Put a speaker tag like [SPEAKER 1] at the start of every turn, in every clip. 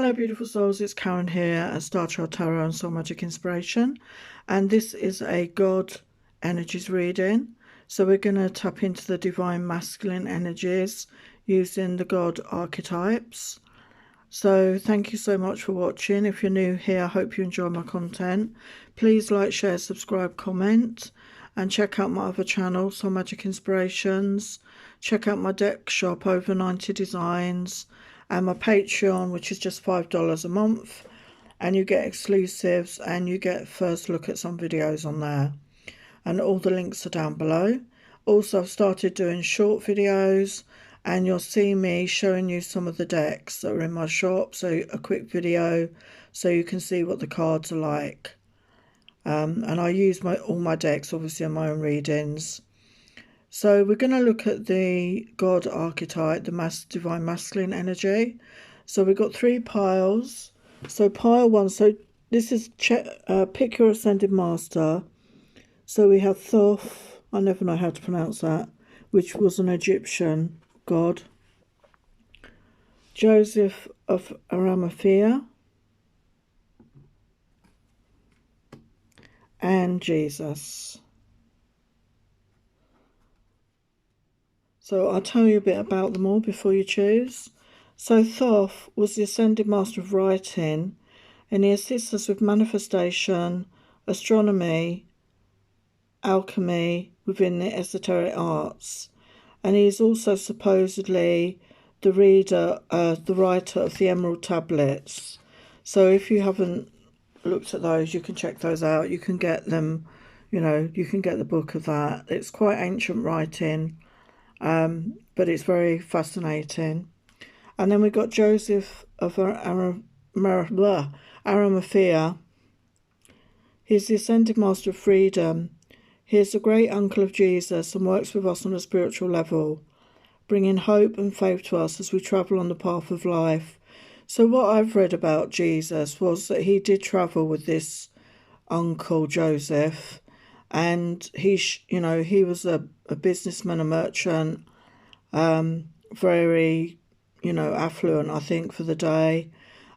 [SPEAKER 1] Hello beautiful souls, it's Karen here at Star Child Tarot and Soul Magic Inspiration, and this is a God energies reading. So we're going to tap into the divine masculine energies using the God archetypes. So thank you so much for watching. If you're new here, I hope you enjoy my content. Please like, share, subscribe, comment, and check out my other channel, Soul Magic Inspirations. Check out my deck shop, over 90 designs, and my Patreon, which is just $5 a month, and you get exclusives and you get first look at some videos on there, and all the links are down below. Also, I've started doing short videos, and you'll see me showing you some of the decks that are in my shop, so a quick video so you can see what the cards are like. And I use all my decks obviously in my own readings. So we're going to look at the God archetype, the divine masculine energy. So we've got 3 piles. So pile 1, so this is pick your ascended master. So we have Thoth, I never know how to pronounce that, which was an Egyptian god. Joseph of Arimathea. And Jesus. So I'll tell you a bit about them all before you choose. So Thoth was the ascended master of writing, and he assists us with manifestation, astronomy, alchemy within the esoteric arts. And he is also supposedly the writer of the Emerald Tablets. So if you haven't looked at those, you can check those out. You can get them, you know, you can get the book of that. It's quite ancient writing, but it's very fascinating. And then we've got Joseph of Arimathea. He's the ascended master of freedom. He is the great uncle of Jesus and works with us on a spiritual level, bringing hope and faith to us as we travel on the path of life. So what I've read about Jesus was that he did travel with this uncle Joseph, and he was a businessman, a merchant, very, affluent, I think, for the day.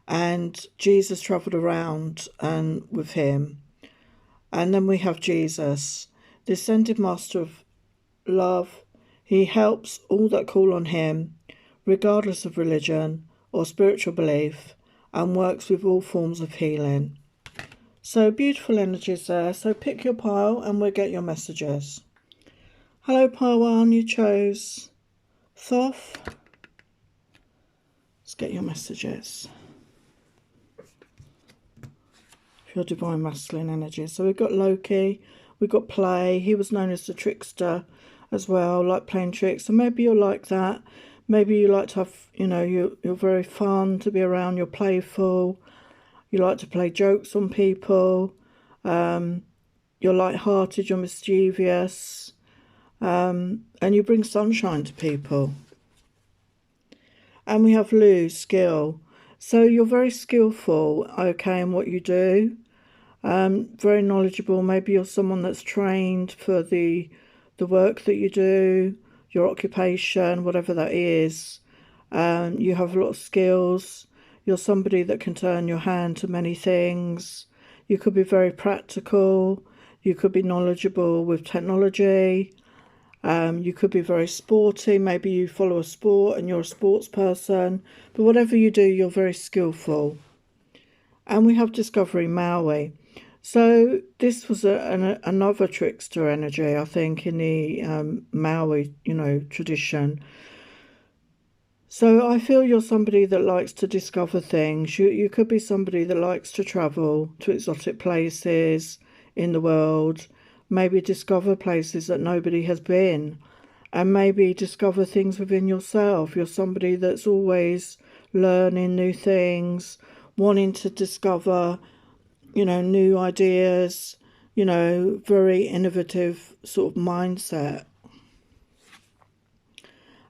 [SPEAKER 1] And Jesus travelled around and with him. And then we have Jesus, the ascended master of love. He helps all that call on him, regardless of religion or spiritual belief, and works with all forms of healing. So beautiful energies there. So pick your pile and we'll get your messages. Hello pile 1, you chose Thoth. Let's get your messages. Your divine masculine energy. So we've got Loki, we've got play. He was known as the trickster as well, like playing tricks. So maybe you're like that. Maybe you like to have, you're very fun to be around. You're playful. You like to play jokes on people. You're light-hearted. You're mischievous, and you bring sunshine to people. And we have lose, skill. So you're very skillful, okay, in what you do. Very knowledgeable. Maybe you're someone that's trained for the work that you do, your occupation, whatever that is. You have a lot of skills. You're somebody that can turn your hand to many things. You could be very practical. You could be knowledgeable with technology. You could be very sporty. Maybe you follow a sport and you're a sports person. But whatever you do, you're very skillful. And we have Discovery Maui. So this was another trickster energy, I think, in the Maui, tradition. So I feel you're somebody that likes to discover things. You could be somebody that likes to travel to exotic places in the world, maybe discover places that nobody has been, and maybe discover things within yourself. You're somebody that's always learning new things, wanting to discover, new ideas, very innovative sort of mindset.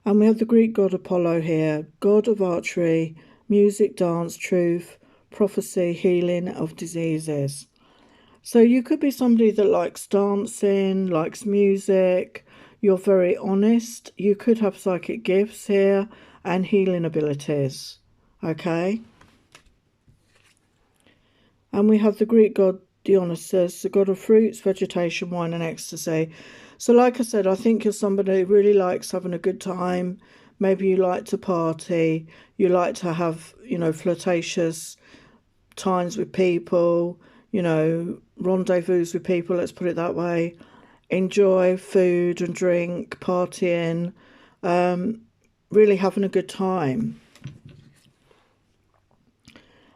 [SPEAKER 1] And we have the Greek god Apollo here, god of archery, music, dance, truth, prophecy, healing of diseases. So you could be somebody that likes dancing, likes music. You're very honest. You could have psychic gifts here and healing abilities. Okay. And we have the Greek god Dionysus, the god of fruits, vegetation, wine, and ecstasy. So, like I said, I think you're somebody who really likes having a good time. Maybe you like to party, you like to have, flirtatious times with people, rendezvous with people, let's put it that way. Enjoy food and drink, partying, really having a good time.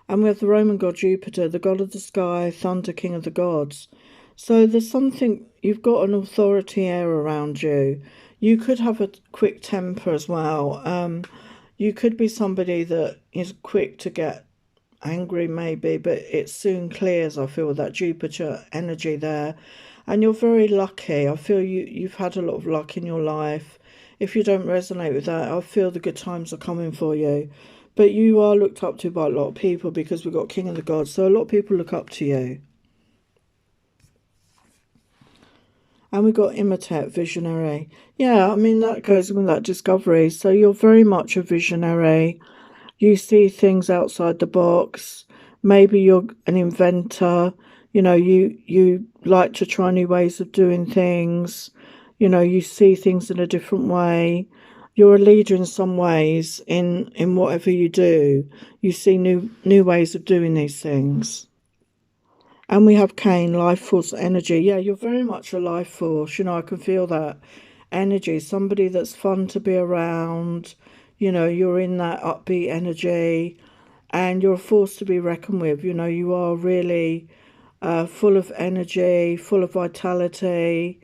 [SPEAKER 1] And we have the Roman god Jupiter, the god of the sky, thunder, king of the gods. So there's something, you've got an authority air around you. You could have a quick temper as well. You could be somebody that is quick to get angry maybe, but it soon clears, I feel, with that Jupiter energy there. And you're very lucky. I feel you've had a lot of luck in your life. If you don't resonate with that, I feel the good times are coming for you. But you are looked up to by a lot of people because we've got King of the Gods. So a lot of people look up to you. And we've got Imitate, visionary. Yeah, I mean, that goes with that discovery. So you're very much a visionary. You see things outside the box. Maybe you're an inventor. You like to try new ways of doing things. You see things in a different way. You're a leader in some ways in whatever you do. You see new ways of doing these things. And we have Cain, life force, energy. Yeah, you're very much a life force. I can feel that energy. Somebody that's fun to be around. You're in that upbeat energy and you're a force to be reckoned with. You are really full of energy, full of vitality.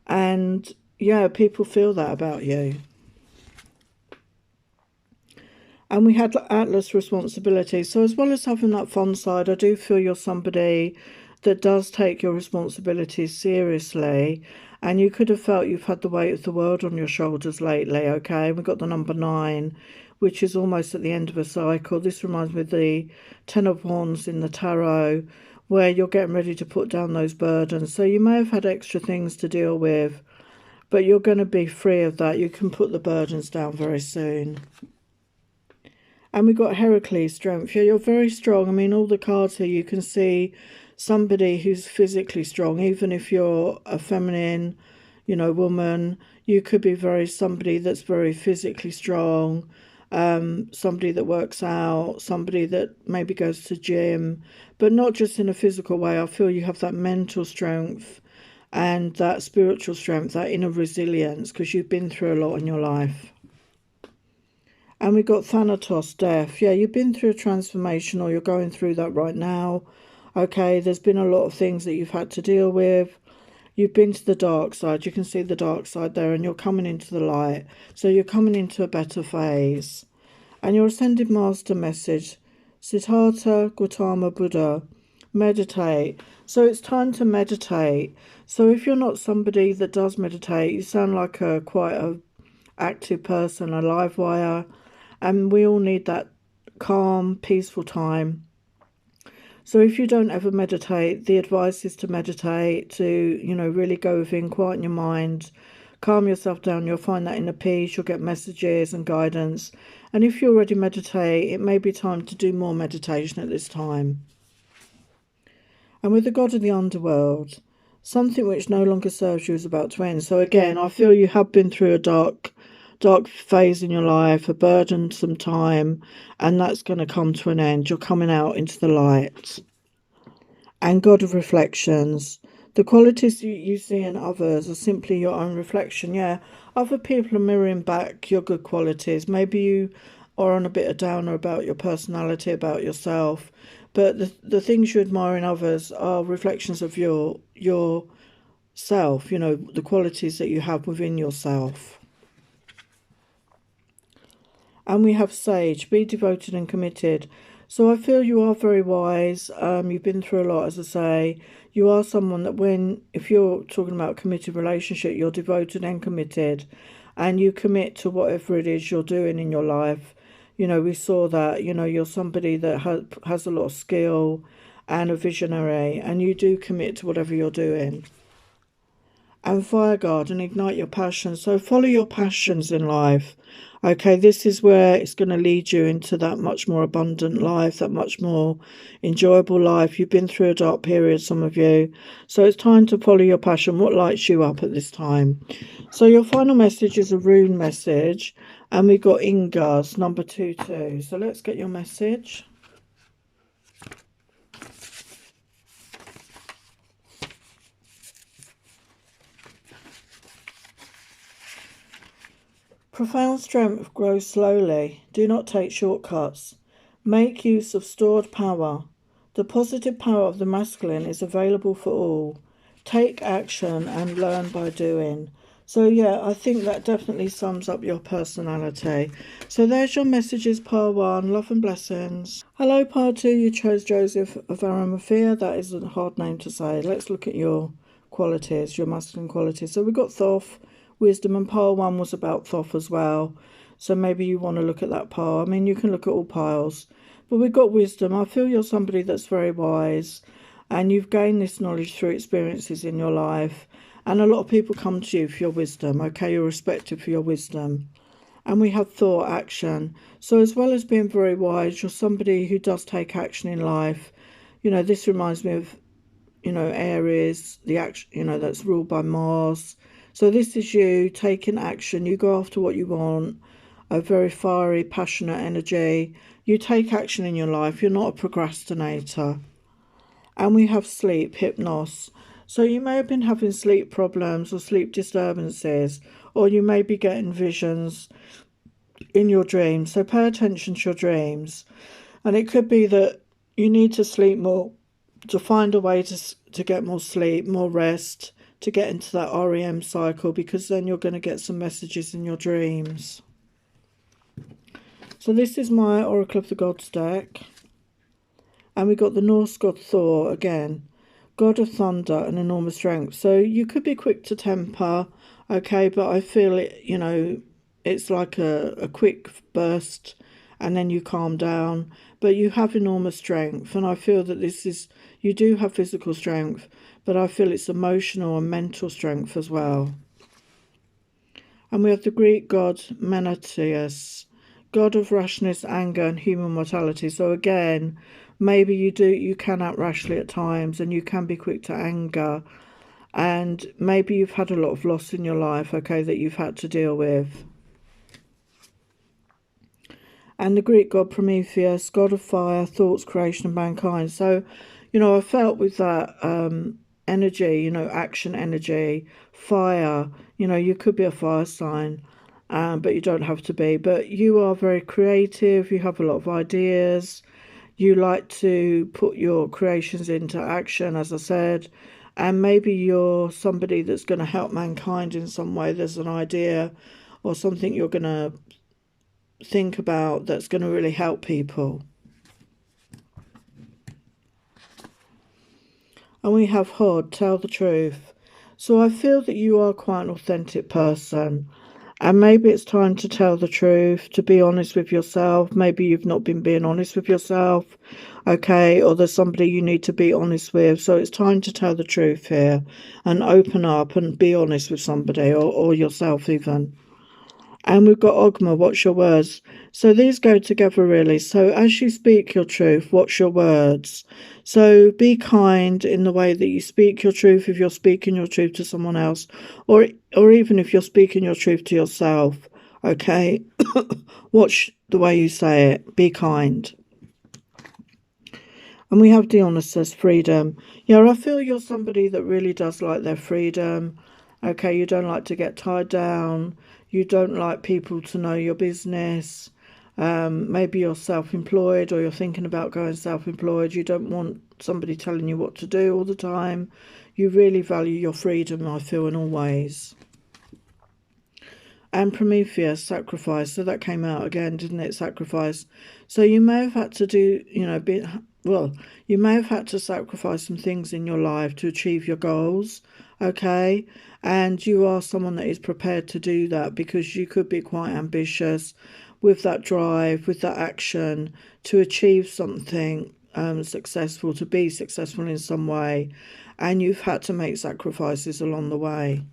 [SPEAKER 1] And yeah, people feel that about you. And we had Atlas responsibility. So as well as having that fun side, I do feel you're somebody that does take your responsibilities seriously. And you could have felt you've had the weight of the world on your shoulders lately, okay? We've got the number 9, which is almost at the end of a cycle. This reminds me of the 10 of Wands in the tarot, where you're getting ready to put down those burdens. So you may have had extra things to deal with, but you're going to be free of that. You can put the burdens down very soon. And we've got Heracles, strength. Yeah, you're very strong. I mean, all the cards here, you can see somebody who's physically strong. Even if you're a feminine, woman, you could be somebody that's very physically strong. Somebody that works out, somebody that maybe goes to gym, but not just in a physical way. I feel you have that mental strength and that spiritual strength, that inner resilience, because you've been through a lot in your life. And we got Thanatos, death. Yeah, you've been through a transformation, or you're going through that right now. Okay, there's been a lot of things that you've had to deal with. You've been to the dark side. You can see the dark side there, and you're coming into the light. So you're coming into a better phase. And your Ascended Master message, Siddhartha Gautama Buddha, meditate. So it's time to meditate. So if you're not somebody that does meditate, you sound like quite a active person, a live wire. And we all need that calm, peaceful time. So if you don't ever meditate, the advice is to meditate, to, really go within, quieten your mind, calm yourself down. You'll find that inner peace. You'll get messages and guidance. And if you already meditate, it may be time to do more meditation at this time. And with the god of the underworld, something which no longer serves you is about to end. So again, I feel you have been through a dark phase in your life, a burdensome time, and that's going to come to an end. You're coming out into the light. And God of reflections, the qualities you see in others are simply your own reflection. Yeah, other people are mirroring back your good qualities. Maybe you are on a bit of downer about your personality, about yourself, but the things you admire in others are reflections of your self, the qualities that you have within yourself. And we have sage, be devoted and committed. So I feel you are very wise. You've been through a lot, as I say. You are someone that if you're talking about a committed relationship, you're devoted and committed. And you commit to whatever it is you're doing in your life. We saw that, you're somebody that has a lot of skill and a visionary. And you do commit to whatever you're doing. And fire guard and ignite your passions. So follow your passions in life. Okay, this is where it's going to lead you into that much more abundant life, that much more enjoyable life. You've been through a dark period, some of you. So it's time to follow your passion. What lights you up at this time? So your final message is a rune message. And we've got Inga's number 22. So let's get your message. Profound strength grows slowly. Do not take shortcuts. Make use of stored power. The positive power of the masculine is available for all. Take action and learn by doing. So yeah, I think that definitely sums up your personality. So there's your messages, pile 1. Love and blessings. Hello, pile 2. You chose Joseph of ARAMETHIA. That is a hard name to say. Let's look at your qualities, your masculine qualities. So we've got Thoth, wisdom, and pile 1 was about Thoth as well. So maybe you want to look at that pile. I mean, you can look at all piles. But we've got wisdom. I feel you're somebody that's very wise and you've gained this knowledge through experiences in your life. And a lot of people come to you for your wisdom, okay? You're respected for your wisdom. And we have thought, action. So as well as being very wise, you're somebody who does take action in life. You know, this reminds me of, Aries, the action, that's ruled by Mars. So this is you taking action. You go after what you want. A very fiery, passionate energy. You take action in your life. You're not a procrastinator. And we have sleep, hypnos. So you may have been having sleep problems or sleep disturbances, or you may be getting visions in your dreams. So pay attention to your dreams. And it could be that you need to sleep more, to find a way to get more sleep, more rest, to get into that REM cycle, because then you're going to get some messages in your dreams. So this is my Oracle of the Gods deck. And we got the Norse god Thor again. God of thunder and enormous strength. So you could be quick to temper, okay, but I feel it, it's like a quick burst and then you calm down. But you have enormous strength, and I feel that you do have physical strength, but I feel it's emotional and mental strength as well. And we have the Greek god Manatius, god of rashness, anger, and human mortality. So again, maybe you can act rashly at times, and you can be quick to anger, and maybe you've had a lot of loss in your life, okay, that you've had to deal with. And the Greek god Prometheus, god of fire, thoughts, creation, and mankind. So, I felt with that energy, action energy, fire, you could be a fire sign, but you don't have to be. But you are very creative, you have a lot of ideas, you like to put your creations into action, as I said, and maybe you're somebody that's going to help mankind in some way. There's an idea or something you're going to think about that's going to really help people. And we have Hod, tell the truth. So I feel that you are quite an authentic person, and maybe it's time to tell the truth, to be honest with yourself. Maybe you've not been being honest with yourself, okay, or there's somebody you need to be honest with. So it's time to tell the truth here and open up and be honest with somebody, or yourself even. And we've got Ogma, watch your words. So these go together really. So as you speak your truth, watch your words. So be kind in the way that you speak your truth, if you're speaking your truth to someone else, or even if you're speaking your truth to yourself, okay? Watch the way you say it. Be kind. And we have Dionysus, freedom. Yeah, I feel you're somebody that really does like their freedom. Okay, you don't like to get tied down. You don't like people to know your business. Maybe you're self-employed, or you're thinking about going self-employed. You don't want somebody telling you what to do all the time. You really value your freedom, I feel, in all ways. And Prometheus, sacrifice. So that came out again, didn't it? Sacrifice. So you may have had to do, you may have had to sacrifice some things in your life to achieve your goals, okay? And you are someone that is prepared to do that, because you could be quite ambitious with that drive, with that action to achieve something successful, to be successful in some way. And you've had to make sacrifices along the way.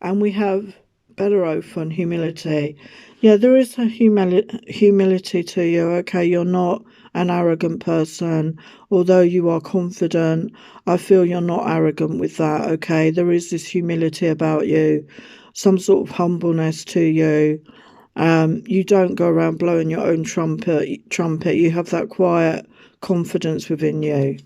[SPEAKER 1] And we have better oath and humility. Yeah, there is a humility to you, okay? You're not an arrogant person, although you are confident. I feel you're not arrogant with that, okay? There is this humility about you, some sort of humbleness to you. You don't go around blowing your own trumpet. You have that quiet confidence within you.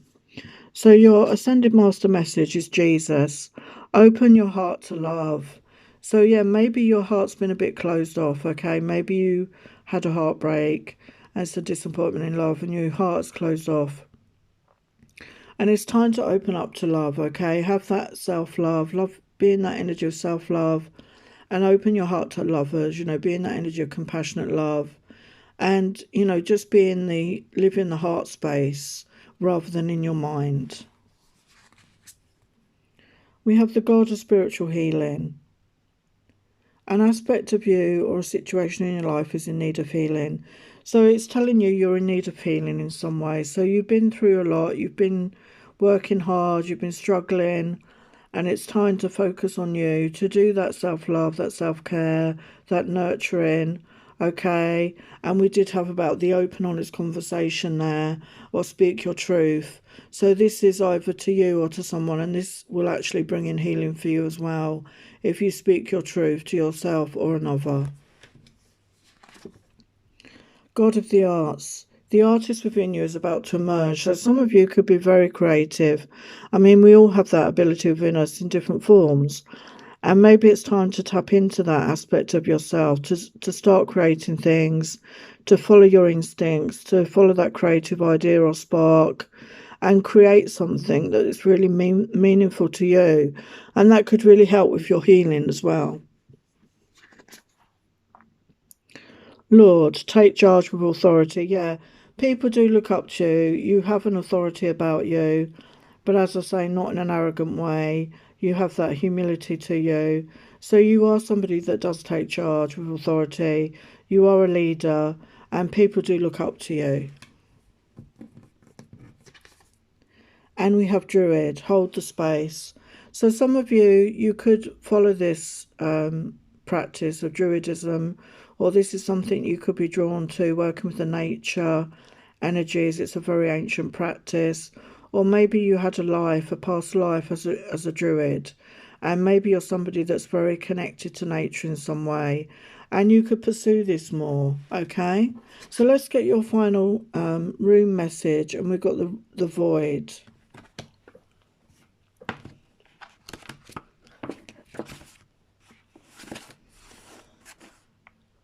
[SPEAKER 1] So your ascended master message is Jesus. Open your heart to love. So yeah, maybe your heart's been a bit closed off, okay? Maybe you had a heartbreak and it's a disappointment in love and your heart's closed off. And it's time to open up to love, okay? Have that self-love, be in that energy of self-love and open your heart to lovers, be in that energy of compassionate love. And, just live in the heart space rather than in your mind. We have the God of spiritual healing. An aspect of you or a situation in your life is in need of healing. So it's telling you you're in need of healing in some way. So you've been through a lot, you've been working hard, you've been struggling, and it's time to focus on you, to do that self-love, that self-care, that nurturing, okay? And we did have about the open, honest conversation there, or speak your truth. So this is either to you or to someone, and this will actually bring in healing for you as well, if you speak your truth to yourself or another. God of the arts. The artist within you is about to emerge. So some of you could be very creative. I mean, we all have that ability within us in different forms. And maybe it's time to tap into that aspect of yourself, to start creating things, to follow your instincts, to follow that creative idea or spark, and create something that is really meaningful to you. And that could really help with your healing as well. Lord, take charge with authority. Yeah, people do look up to you. You have an authority about you. But as I say, not in an arrogant way. You have that humility to you. So you are somebody that does take charge with authority. You are a leader. And people do look up to you. And we have Druid, hold the space. So some of you could follow this practice of Druidism, or this is something you could be drawn to, working with the nature energies. It's a very ancient practice. Or maybe you had a past life as a Druid, and maybe you're somebody that's very connected to nature in some way, and you could pursue this more, okay? So let's get your final room message, and we've got the void.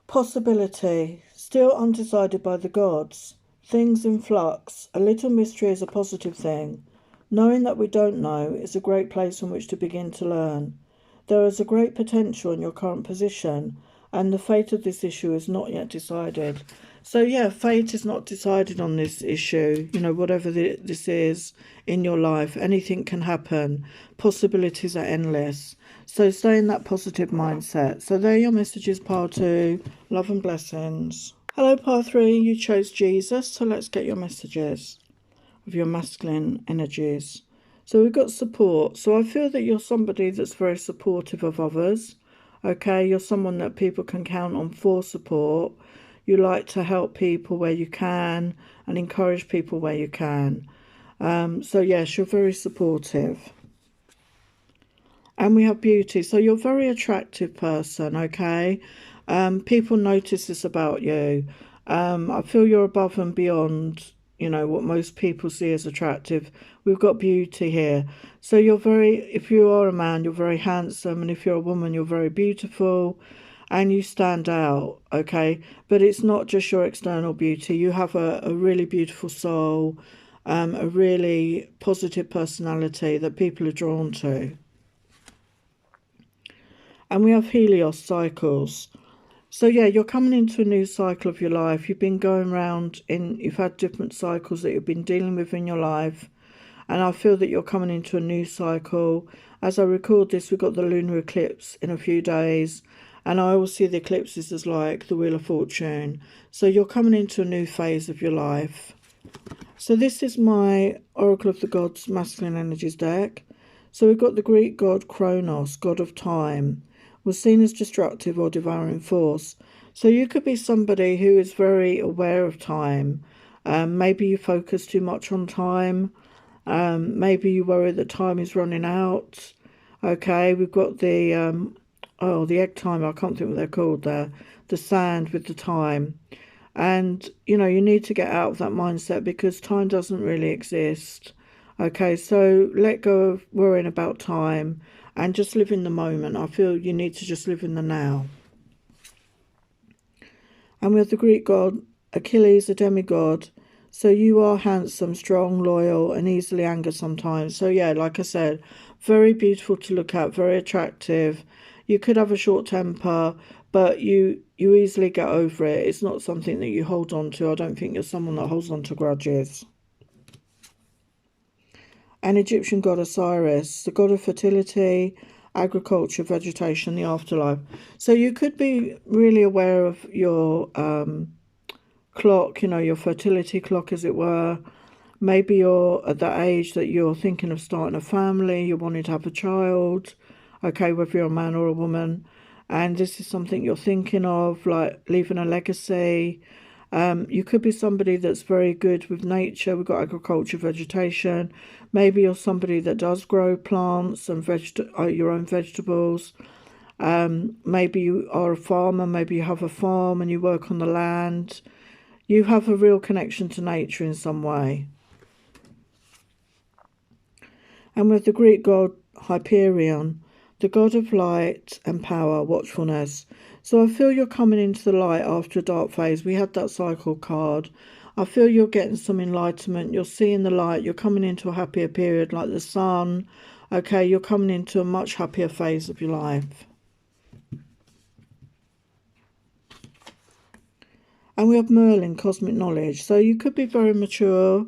[SPEAKER 1] Possibility, still undecided by the gods. Things in flux. A little mystery is a positive thing. Knowing that we don't know is a great place from which to begin to learn. There is a great potential in your current position, and the fate of this issue is not yet decided. So yeah, fate is not decided on this issue. Whatever this is in your life, anything can happen. Possibilities are endless. So stay in that positive mindset. So there are your messages, Pile 2. Love and blessings. Hello, Pile 3. You chose Jesus. So let's get your messages of your masculine energies. So we've got support. So I feel that you're somebody that's very supportive of others. Okay, you're someone that people can count on for support. You like to help people where you can and encourage people where you can. So yes, you're very supportive. And we have beauty. So you're a very attractive person, okay? People notice this about you. I feel you're above and beyond, what most people see as attractive. We've got beauty here. So if you are a man, you're very handsome. And if you're a woman, you're very beautiful. And you stand out, okay? But it's not just your external beauty. You have a really beautiful soul, a really positive personality that people are drawn to. And we have Helios cycles. So yeah, you're coming into a new cycle of your life. You've been going around you've had different cycles that you've been dealing with in your life. And I feel that you're coming into a new cycle. As I record this, we've got the lunar eclipse in a few days. And I always see the eclipses as like the Wheel of Fortune. So you're coming into a new phase of your life. So this is my Oracle of the Gods Masculine Energies deck. So we've got the Greek god Kronos, god of time. was seen as destructive or devouring force. So you could be somebody who is very aware of time. Maybe you focus too much on time. Maybe you worry that time is running out. Okay, we've got the the egg timer. I can't think what they're called there. The sand with the time. And, you know, you need to get out of that mindset because time doesn't really exist. Okay, so let go of worrying about time and just live in the moment. I feel you need to just live in the now. And with the Greek god, Achilles, a demigod. So you are handsome, strong, loyal, and easily angered sometimes. So yeah, like I said, very beautiful to look at, very attractive. You could have a short temper, but you easily get over it. It's not something that you hold on to. I don't think you're someone that holds on to grudges. An Egyptian god Osiris, the god of fertility, agriculture, vegetation, the afterlife. So you could be really aware of your clock, you know, your fertility clock, as it were. Maybe you're at that age that you're thinking of starting a family, you're wanting to have a child, okay, whether you're a man or a woman, and this is something you're thinking of, like leaving a legacy. You could be somebody that's very good with nature. We've got agriculture, vegetation. Maybe you're somebody that does grow plants and your own vegetables. Maybe you are a farmer. Maybe you have a farm and you work on the land. You have a real connection to nature in some way. And with the Greek god Hyperion, the god of light and power, watchfulness. So I feel you're coming into the light after a dark phase. We had that cycle card. I feel you're getting some enlightenment. You're seeing the light. You're coming into a happier period like the sun. Okay, you're coming into a much happier phase of your life. And we have Merlin, cosmic knowledge. So you could be very mature,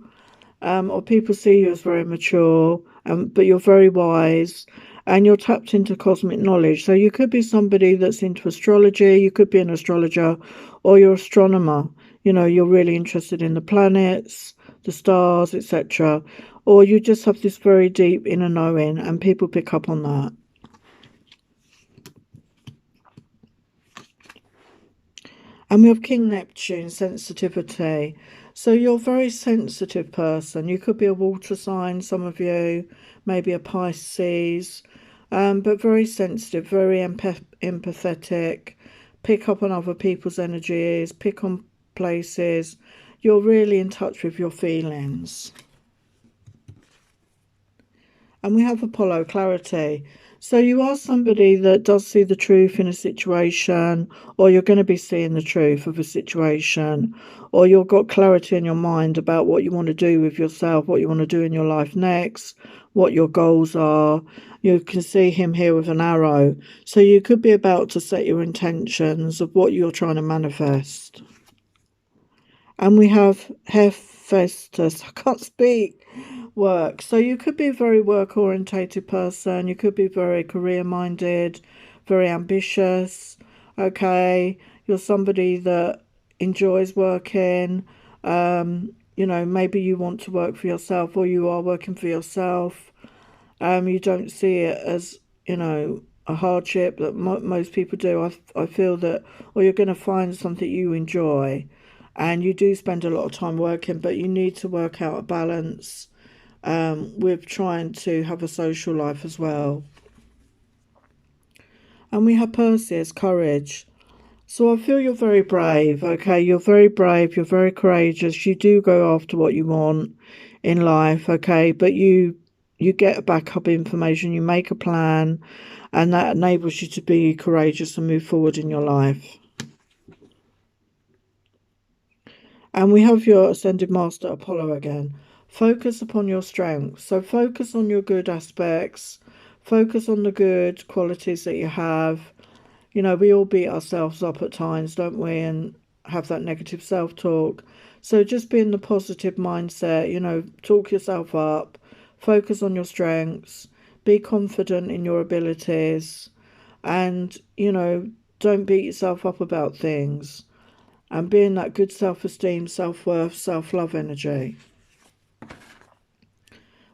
[SPEAKER 1] or people see you as very mature, but you're very wise. And you're tapped into cosmic knowledge. So you could be somebody that's into astrology, you could be an astrologer, or you're an astronomer. You know, you're really interested in the planets, the stars, etc. Or you just have this very deep inner knowing, and people pick up on that. And we have King Neptune, sensitivity. So you're a very sensitive person. You could be a water sign, some of you, maybe a Pisces. But very sensitive, very empathetic, pick up on other people's energies, pick on places. You're really in touch with your feelings. And we have Apollo, clarity. So you are somebody that does see the truth in a situation, or you're going to be seeing the truth of a situation, or you've got clarity in your mind about what you want to do with yourself, what you want to do in your life next, what your goals are. You can see him here with an arrow. So you could be about to set your intentions of what you're trying to manifest. And we have Hephaestus, I can't speak, work. So you could be a very work-orientated person. You could be very career-minded, very ambitious. Okay, you're somebody that enjoys working. You know, maybe you want to work for yourself, or you are working for yourself. You don't see it as, you know, a hardship that most people do. I feel that, or you're going to find something you enjoy, and you do spend a lot of time working, but you need to work out a balance with trying to have a social life as well. And we have Perseus, courage. So I feel you're very brave, okay? You're very brave, you're very courageous. You do go after what you want in life, okay? But you get backup information, you make a plan, and that enables you to be courageous and move forward in your life. And we have your Ascended Master, Apollo, again. Focus upon your strengths. So focus on your good aspects. Focus on the good qualities that you have. You know, we all beat ourselves up at times, don't we? And have that negative self-talk. So just be in the positive mindset, you know, talk yourself up. Focus on your strengths. Be confident in your abilities. And, you know, don't beat yourself up about things. And be in that good self-esteem, self-worth, self-love energy.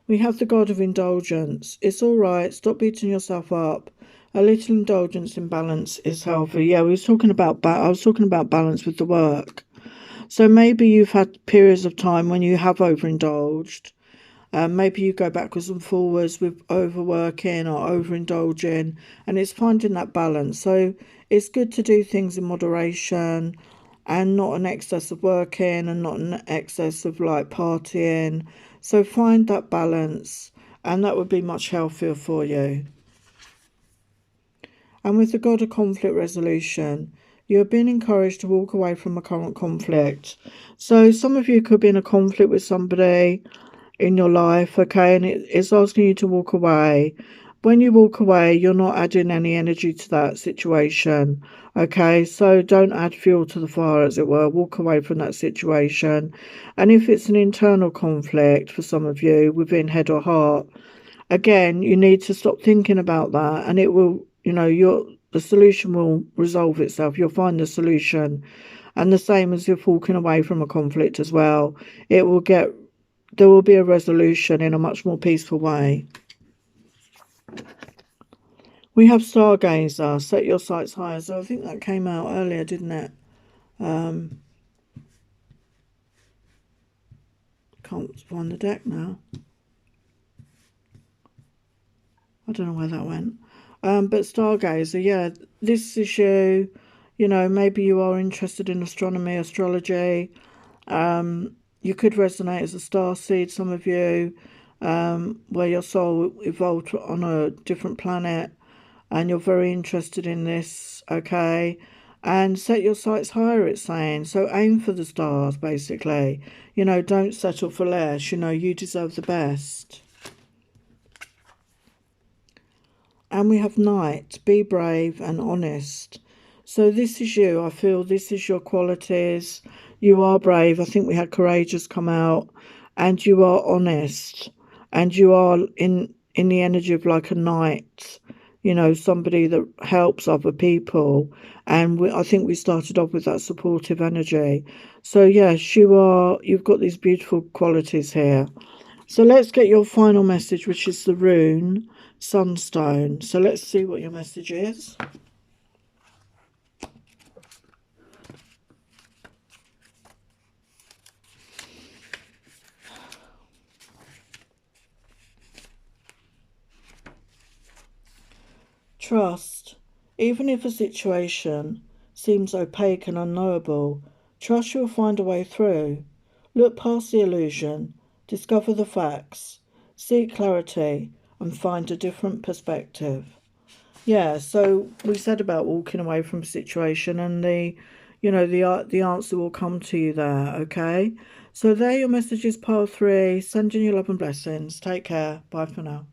[SPEAKER 1] We have the god of indulgence. It's all right. Stop beating yourself up. A little indulgence in balance is healthy. Yeah, we was talking about I was talking about balance with the work. So maybe you've had periods of time when you have overindulged. Maybe you go backwards and forwards with overworking or overindulging, and it's finding that balance. So it's good to do things in moderation and not an excess of working and not an excess of like partying. So find that balance, and that would be much healthier for you. And with the God of conflict resolution, you have been encouraged to walk away from a current conflict. So some of you could be in a conflict with somebody in your life, okay, and it's asking you to walk away. When you walk away, you're not adding any energy to that situation, okay? So don't add fuel to the fire, as it were. Walk away from that situation. And if it's an internal conflict for some of you within head or heart, again, you need to stop thinking about that, and it will, the solution will resolve itself. You'll find the solution. And the same as if walking away from a conflict as well, there will be a resolution in a much more peaceful way. We have Stargazer, set your sights higher. So I think that came out earlier, didn't it? Can't find the deck now. I don't know where that went. But Stargazer, yeah, this is you. Maybe you are interested in astronomy, astrology. You could resonate as a star seed, some of you, where your soul evolved on a different planet and you're very interested in this, okay? And set your sights higher, it's saying. So aim for the stars, basically. Don't settle for less. You deserve the best. And we have Knight, be brave and honest. So this is you. I feel this is your qualities. You are brave. I think we had courageous come out. And you are honest. And you are in the energy of like a knight. Somebody that helps other people. And I think we started off with that supportive energy. So yes, you've got these beautiful qualities here. So let's get your final message, which is the rune Sunstone. So let's see what your message is. Trust. Even if a situation seems opaque and unknowable, trust you'll find a way through. Look past the illusion, discover the facts, seek clarity, and find a different perspective. Yeah, so we said about walking away from a situation, and the answer will come to you there, okay? So there your messages, pile 3. Sending you love and blessings. Take care. Bye for now.